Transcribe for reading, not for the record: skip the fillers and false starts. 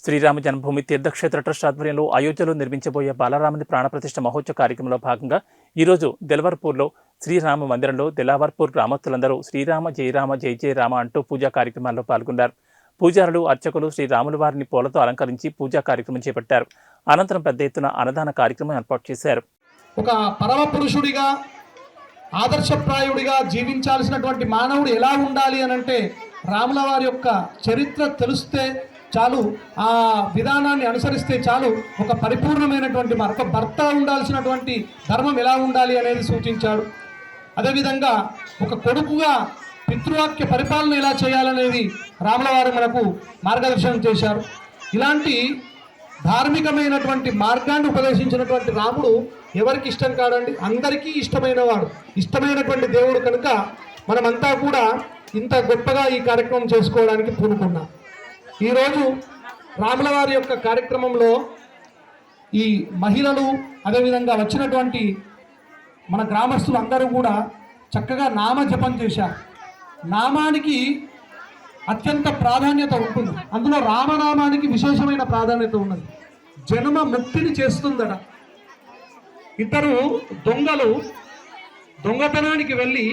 శ్రీరామ జన్మభూమి Teerthkshetra trust ఆధ్వర్యంలో అయోధ్యలో నిర్మించబోయే బాలరాముని ప్రాణప్రతిష్ఠ మహోత్సవ కార్యక్రమంలో భాగంగా ఈరోజు దెలవర్పూర్లో శ్రీరామ మందిరంలో దెలావర్పూర్ గ్రామస్తులందరూ శ్రీరామ జయరామ జయ జయ రామ అంటూ పూజా కార్యక్రమాల్లో పాల్గొన్నారు. పూజారులు, అర్చకులు శ్రీరాముల వారిని పూలతో అలంకరించి పూజా కార్యక్రమం చేపట్టారు. అనంతరం పెద్ద ఎత్తున అన్నదాన కార్యక్రమం ఏర్పాటు చేశారు. ఒక పరమ పురుషుడిగా, ఆదర్శప్రాయుడిగా జీవించాల్సినటువంటి మానవుడు ఎలా ఉండాలి అనంటే రాముల వారి యొక్క చరిత్ర తెలిస్తే చాలు, ఆ విధానాన్ని అనుసరిస్తే చాలు, ఒక పరిపూర్ణమైనటువంటి ఒక భర్త ఉండాల్సినటువంటి ధర్మం ఎలా ఉండాలి అనేది సూచించాడు. అదేవిధంగా ఒక కొడుకుగా పితృవాక్య పరిపాలన ఎలా చేయాలనేది రాముల వారు మనకు మార్గదర్శనం చేశారు. ఇలాంటి ధార్మికమైనటువంటి మార్గాన్ని ఉపదేశించినటువంటి రాముడు ఎవరికి ఇష్టం కాడండి? అందరికీ ఇష్టమైన వాడు, ఇష్టమైనటువంటి దేవుడు. కనుక మనమంతా కూడా ఇంత గొప్పగా ఈ కార్యక్రమం చేసుకోవడానికి పూనుకున్నాం. ఈరోజు రాముల వారి యొక్క కార్యక్రమంలో ఈ మహిళలు, అదేవిధంగా వచ్చినటువంటి మన గ్రామస్తులు అందరూ కూడా చక్కగా నామ జపం చేశారు. నామానికి అత్యంత ప్రాధాన్యత ఉంటుంది. అందులో రామనామానికి విశేషమైన ప్రాధాన్యత ఉన్నది. జన్మ ముక్తిని చేస్తుందట. ఇద్దరు దొంగలు దొంగతనానికి వెళ్ళి